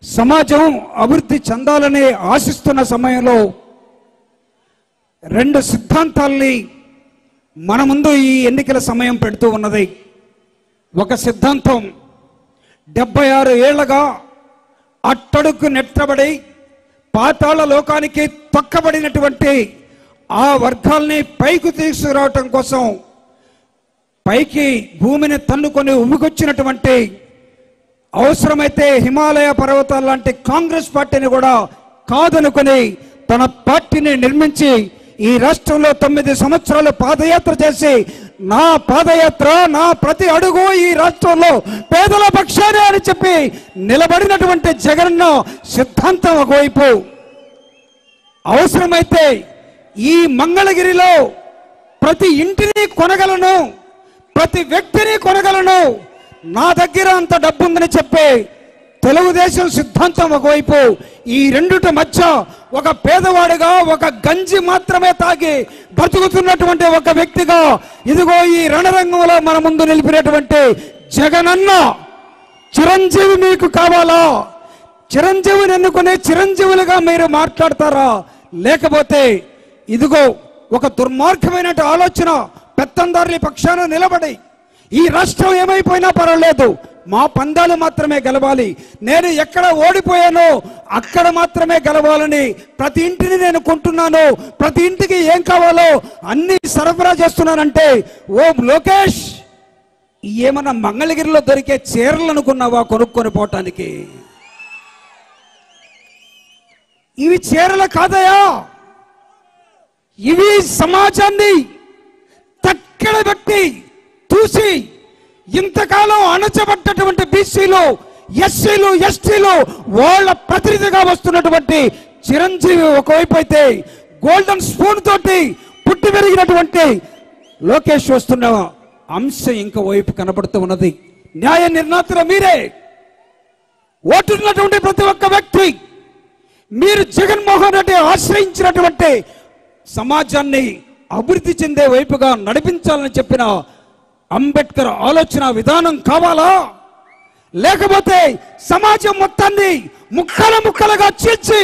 సమాజం అభివృద్ధి చెందాలని ఆశిస్తున్న సమయంలో రెండు సిద్ధాంతాల్ని మన ముందు ఈ ఎన్నికల సమయం పెడుతూ ఉన్నది. ఒక సిద్ధాంతం 76 ఏళ్లుగా అట్టడుగు నెట్టబడి పాతాళ లోకానికి తొక్కబడినటువంటి ఆ వర్గాల్ని పైకి తీసుకురావటం కోసం పైకి భూమిని తన్నుకొని ఉమ్మికొచ్చినటువంటి, అవసరమైతే హిమాలయ పర్వతాల లాంటి కాంగ్రెస్ పార్టీని కూడా కాదనుకొని తన పార్టీని నిర్మించి ఈ రాష్ట్రంలో 9 సంవత్సరాలు పాదయాత్ర చేసి, నా పాదయాత్ర, నా ప్రతి అడుగు ఈ రాష్ట్రంలో పేదల పక్షానే అని చెప్పి నిలబడినటువంటి జగనన్న సిద్ధాంతం ఒకవైపు, అవసరమైతే ఈ మంగళగిరిలో ప్రతి ఇంటిని కొనగలను, ప్రతి వ్యక్తిని కొనగలను, నా దగ్గర అంత డబ్బు ఉందని చెప్పి తెలుగుదేశం సిద్ధాంతం ఒకవైపు, ఈ రెండుటి మధ్య ఒక పేదవాడిగా, ఒక గంజి మాత్రమే తాగి బతుకుతున్నటువంటి ఒక వ్యక్తిగా ఇదిగో ఈ రణరంగంలో మన ముందు నిలిపినటువంటి జగనన్న. చిరంజీవి మీకు కావాలా? చిరంజీవిని ఎన్నుకునే చిరంజీవులుగా మీరు మాట్లాడతారా? లేకపోతే ఇదిగో ఒక దుర్మార్గమైన ఆలోచన, పెత్తందారుల పక్షాన నిలబడి ఈ రాష్ట్రం ఏమైపోయినా పర్వాలేదు, మా పందాలు మాత్రమే గెలవాలి, నేను ఎక్కడ ఓడిపోయానో అక్కడ మాత్రమే గెలవాలని ప్రతి ఇంటిని నేను కొంటున్నాను, ప్రతి ఇంటికి ఏం కావాలో అన్ని సరఫరా చేస్తున్నానంటే, ఓ లోకేష్, ఏమన్నా మంగళగిరిలో దొరికే చీరలు అనుకున్నావా కొనుక్కొని పోవటానికి? ఇవి చీరలు కాదయా, ఇవి సమాజాన్ని తక్కడ పెట్టి చూసి ఇంతకాలం అణచబడ్డటువంటి బీసీలు, ఎస్సీలు, ఎస్టీలు వాళ్ళ ప్రతినిధిగా వస్తున్నటువంటి చిరంజీవి ఒకవైపు అయితే, గోల్డెన్ స్పూన్ తోటి పుట్టి పెరిగినటువంటి లోకేష్ వస్తున్న అంశం ఇంకో వైపు కనబడుతూ ఉన్నది. న్యాయ నిర్ణేతలు మీరే, ఓటున్నటువంటి ప్రతి ఒక్క వ్యక్తి, మీరు జగన్మోహన్ రెడ్డి ఆశ్రయించినటువంటి సమాజాన్ని అభివృద్ధి చెందే వైపుగా నడిపించాలని చెప్పిన అంబేద్కర్ ఆలోచన విధానం కావాలా? లేకపోతే సమాజం మొత్తాన్ని ముక్కలు ముక్కలుగా చీల్చి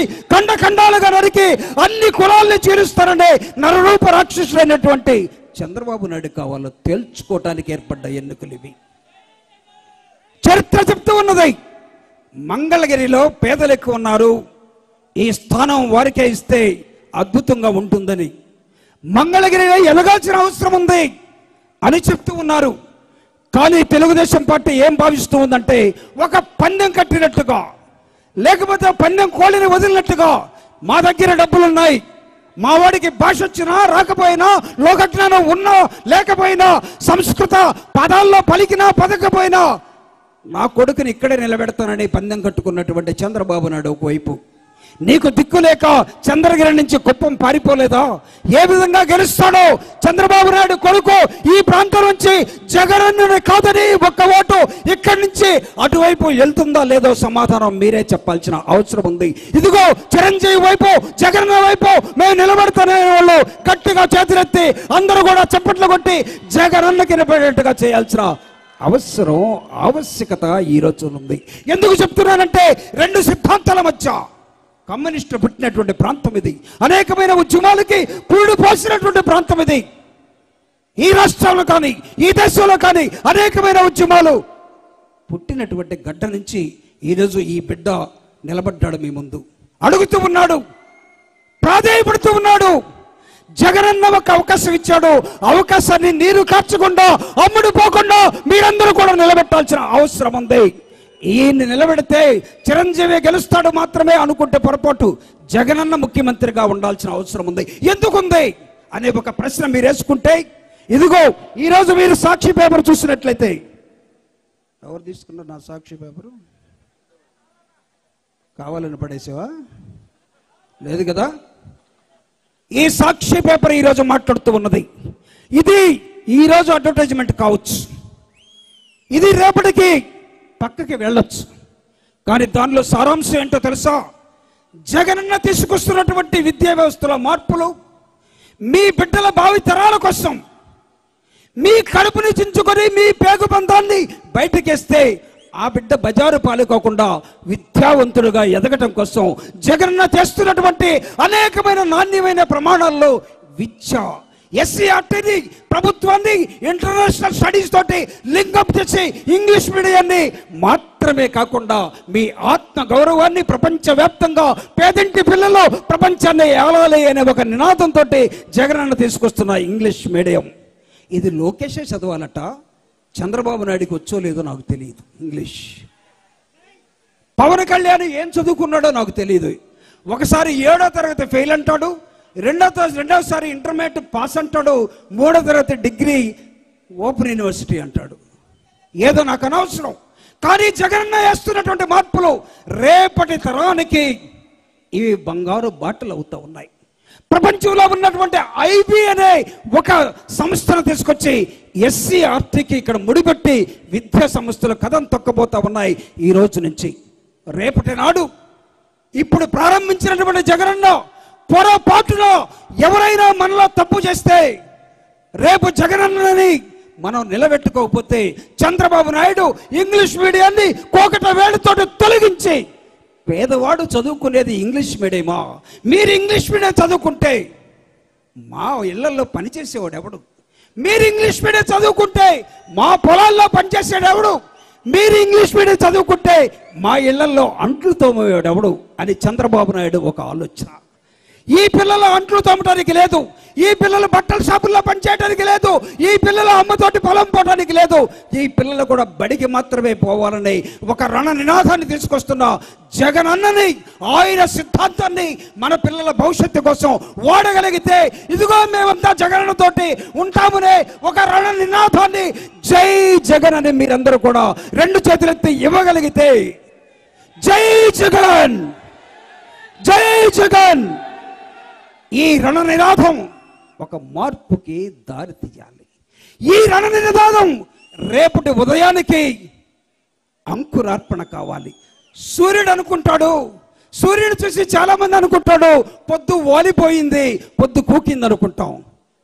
ఖండాలుగా నరికి అన్ని కులాల్ని చీలుస్తారనే నరరూప రాక్షసుడైనటువంటి చంద్రబాబు నాయుడు కావాలో తేల్చుకోవటానికి ఏర్పడ్డ ఎన్నికలు ఇవి. చరిత్ర చెప్తూ ఉన్నది, మంగళగిరిలో పేదలు ఎక్కువ ఉన్నారు, ఈ స్థానం వారికే ఇస్తే అద్భుతంగా ఉంటుందని, మంగళగిరిలో ఎదగాల్సిన అవసరం ఉంది అని చెప్తూ ఉన్నారు. కానీ తెలుగుదేశం పార్టీ ఏం భావిస్తూ ఉందంటే, ఒక పందెం కట్టినట్టుగా, లేకపోతే పందెం కోళ్ళని వదిలినట్టుగా, మా దగ్గర డబ్బులున్నాయి, మా వాడికి భాష వచ్చినా రాకపోయినా, లోకజ్ఞానం ఉన్నా లేకపోయినా, సంస్కృత పదాల్లో పలికినా పదకపోయినా నా కొడుకుని ఇక్కడే నిలబెడతానని పందెం కట్టుకున్నటువంటి చంద్రబాబు నాయుడు ఒకవైపు, నీకు దిక్కులేక చంద్రగిరి నుంచి కుప్పం పారిపోలేదా? ఏ విధంగా గెలుస్తాడో చంద్రబాబు నాయుడు కొడుకు ఈ ప్రాంతం నుంచి జగనన్నని కాదని ఒక్క ఓటు ఇక్కడి నుంచి అటువైపు వెళ్తుందా లేదో సమాధానం మీరే చెప్పాల్సిన అవసరం ఉంది. ఇదిగో చిరంజీవి వైపు, జగనన్న వైపు మేము నిలబడతానే వాళ్ళు గట్టిగా చేతులెత్తి అందరూ కూడా చప్పట్లు కొట్టి జగనన్నకి నిలబడేట్టుగా చేయాల్సిన అవసరం, ఆవశ్యకత ఈ రోజు ఉంది. ఎందుకు చెప్తున్నానంటే, రెండు సిద్ధాంతాల మధ్య కమ్యూనిస్టులు పుట్టినటువంటి ప్రాంతం ఇది, అనేకమైన ఉద్యమాలకి పురుడు పోసినటువంటి ప్రాంతం ఇది. ఈ రాష్ట్రంలో కానీ ఈ దేశంలో కానీ అనేకమైన ఉద్యమాలు పుట్టినటువంటి గడ్డ నుంచి ఈరోజు ఈ బిడ్డ నిలబడ్డాడు మీ ముందు, అడుగుతూ ఉన్నాడు, ప్రాధేయపడుతూ ఉన్నాడు. జగనన్న ఒక అవకాశం ఇచ్చాడు, అవకాశాన్ని నీరు కార్చకుండా, అమ్ముడు పోకుండా మీరందరూ కూడా నిలబెట్టాల్సిన అవసరం ఉంది. ఈయన్ని నిలబెడితే చిరంజీవి గెలుస్తాడు మాత్రమే అనుకుంటే పొరపాటు, జగనన్న ముఖ్యమంత్రిగా ఉండాల్సిన అవసరం ఉంది. ఎందుకుంది అనే ఒక ప్రశ్న మీరు వేసుకుంటే, ఇదిగో ఈరోజు మీరు సాక్షి పేపర్ చూసినట్లయితే, ఎవరు తీసుకున్నారు నా సాక్షి పేపరు? కావాలని పడేసావా? లేదు కదా. ఈ సాక్షి పేపర్ ఈరోజు మాట్లాడుతూ ఉన్నది, ఇది ఈరోజు అడ్వర్టైజ్మెంట్ కావచ్చు, ఇది రేపటికి పక్కకి వెళ్ళొచ్చు, కానీ దానిలో సారాంశం ఏంటో తెలుసా? జగనన్న తీసుకొస్తున్నటువంటి విద్యా వ్యవస్థలో మార్పులు మీ బిడ్డల భావితరాల కోసం, మీ కడుపుని చించుకొని మీ పేగు బంధాన్ని బయటకేస్తే ఆ బిడ్డ బజారు పాలుకోకుండా విద్యావంతుడుగా ఎదగటం కోసం జగనన్న చేస్తున్నటువంటి అనేకమైన నాణ్యమైన ప్రమాణాల్లో విద్య SCRTని ప్రభుత్వాన్ని ఇంటర్నేషనల్ స్టడీస్ తోటి లింకప్ చేసి ఇంగ్లీష్ మీడియాన్ని మాత్రమే కాకుండా మీ ఆత్మ గౌరవాన్ని ప్రపంచవ్యాప్తంగా పేదింటి పిల్లలు ప్రపంచాన్ని ఏలాలి అనే ఒక నినాదంతో జగనన్న తీసుకొస్తున్న ఇంగ్లీష్ మీడియం. ఇది లోకేషే చదవాలట, చంద్రబాబు నాయుడికి వచ్చో లేదో నాకు తెలియదు ఇంగ్లీష్. పవన్ కళ్యాణ్ ఏం చదువుకున్నాడో నాకు తెలియదు. ఒకసారి 7వ తరగతి ఫెయిల్ అంటాడు, రెండవసారి ఇంటర్మీడియట్ పాస్ అంటాడు, 3వ తరగతి డిగ్రీ ఓపెన్ యూనివర్సిటీ అంటాడు. ఏదో నాకు అనవసరం, కానీ జగనన్న వేస్తున్నటువంటి మార్పులు రేపటి తరానికి ఇవి బంగారు బాటలు అవుతూ ఉన్నాయి. ప్రపంచంలో ఉన్నటువంటి IB అనే ఒక సంస్థను తీసుకొచ్చి SCRTకి ఇక్కడ ముడిపెట్టి విద్యా సంస్థలు కథం తొక్కబోతా ఉన్నాయి. ఈ రోజు నుంచి రేపటి నాడు ఇప్పుడు ప్రారంభించినటువంటి జగనన్న పొరపాటులో ఎవరైనా మనలో తప్పు చేస్తే రేపు జగనన్నని మనం నిలబెట్టుకోకపోతే చంద్రబాబు నాయుడు ఇంగ్లీష్ మీడియాన్ని కోకట వేలుతో తొలగించి, పేదవాడు చదువుకునేది ఇంగ్లీష్ మీడియమా? మీరు ఇంగ్లీష్ మీడియం చదువుకుంటే మా ఇళ్లలో పనిచేసేవాడు ఎవడు? మీరు ఇంగ్లీష్ మీడియం చదువుకుంటే మా పొలాల్లో పనిచేసేవాడు ఎవడు? మీరు ఇంగ్లీష్ మీడియం చదువుకుంటే మా ఇళ్లలో అంట్లు తోమేవాడు ఎవడు అని చంద్రబాబు నాయుడు ఒక ఆలోచన. ఈ పిల్లల అంట్లు తోమటానికి లేదు, ఈ పిల్లలు బట్టల షాపుల్లో పనిచేయడానికి లేదు, ఈ పిల్లల అమ్మతోటి పొలం పోవడానికి లేదు, ఈ పిల్లలు కూడా బడికి మాత్రమే పోవాలని ఒక రణ నినాదాన్ని తీసుకొస్తున్న జగనన్నని, ఆయన సిద్ధాంతాన్ని మన పిల్లల భవిష్యత్తు కోసం వాడగలిగితే ఇదిగో మేమంతా జగనన్నతోటి ఉంటామనే ఒక రణ నినాదాన్ని జై జగన్ అని మీరందరూ కూడా 2 చేతులెత్తి ఇవ్వగలిగితే, జై జగన్, జై జగన్, ఈ రణ నినాదం ఒక మార్పుకి దారి తీయాలి. ఈ రణ నినాదం రేపటి ఉదయానికి అంకురార్పణ కావాలి. సూర్యుడు అనుకుంటాడు, సూర్యుడు చూసి చాలా మంది అనుకుంటాడు పొద్దు వాలిపోయింది, పొద్దు కూకింది అనుకుంటాం.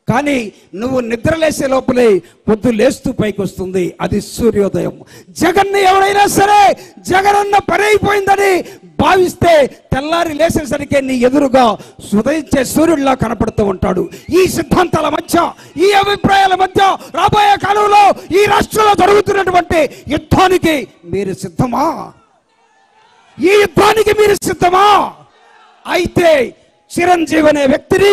కానీ నువ్వు నిద్రలేసే లోపలే పొద్దు లేస్తూ పైకి వస్తుంది, అది సూర్యోదయం. జగన్ని ఎవరైనా సరే జగనన్న పని అయిపోయిందని భావిస్తే తెల్లారి లేసేసరికి నీ ఎదురుగా ఉదయించే సూర్యుడిలా కనపడుతూ ఉంటాడు. ఈ సిద్ధాంతాల మధ్య, ఈ అభిప్రాయాల మధ్య రాబోయే కాలంలో ఈ రాష్ట్రంలో జరుగుతున్నటువంటి యుద్ధానికి మీరు సిద్ధమా? ఈ యుద్ధానికి మీరు సిద్ధమా? అయితే చిరంజీవి అనే వ్యక్తిని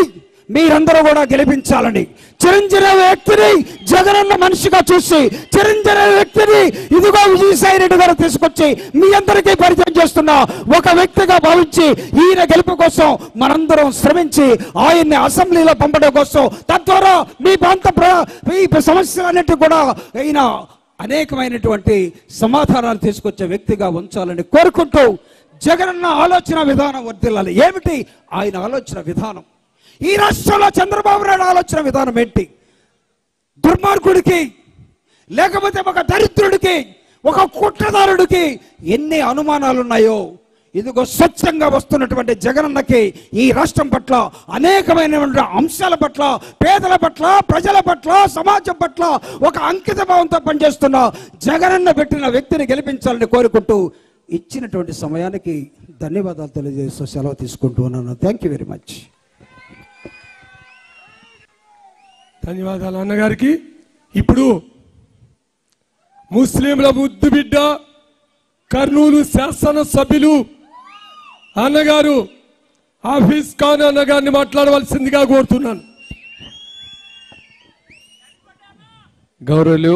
మీరందరూ కూడా గెలిపించాలని, చిరంజీవి వ్యక్తిని జగనన్న మనిషిగా చూసి, చిరంజీవి వ్యక్తిని ఇదిగో విజయసాయి రెడ్డి గారు తీసుకొచ్చి మీ అందరికీ పరిచయం చేస్తున్న ఒక వ్యక్తిగా భావించి ఈయన గెలుపు కోసం మనందరం శ్రమించి ఆయన్ని అసెంబ్లీలో పంపడం కోసం, తద్వారా మీ ప్రాంత సమస్యలన్నిటి కూడా ఈయన అనేకమైనటువంటి సమాధానాలు తీసుకొచ్చే వ్యక్తిగా ఉంచాలని కోరుకుంటూ, జగనన్న ఆలోచన విధానం వర్ధిల్లాలి. ఏమిటి ఆయన ఆలోచన విధానం? ఈ రాష్ట్రంలో చంద్రబాబు నాయుడు ఆలోచన విధానం ఏంటి? దుర్మార్గుడికి, లేకపోతే ఒక దరిద్రుడికి, ఒక కుట్రదారుడికి ఎన్ని అనుమానాలు ఉన్నాయో, ఇదిగో స్వచ్ఛంగా వస్తున్నటువంటి జగనన్నకి ఈ రాష్ట్రం పట్ల అనేకమైనటువంటి అంశాల పట్ల, పేదల పట్ల, ప్రజల పట్ల, సమాజం పట్ల ఒక అంకిత భావంతో పనిచేస్తున్న జగనన్న పెట్టిన వ్యక్తిని గెలిపించాలని కోరుకుంటూ ఇచ్చినటువంటి సమయానికి ధన్యవాదాలు తెలియజేస్తూ సెలవు తీసుకుంటూ ఉన్నాను. Thank you very much. ధన్యవాదాలు అన్నగారికి. ఇప్పుడు ముస్లింల ముద్దు బిడ్డ కర్నూలు శాసనసభ్యులు అన్నగారు హాఫీజ్ ఖాన్ అన్నగారిని మాట్లాడవలసిందిగా కోరుతున్నాను. గౌరవులు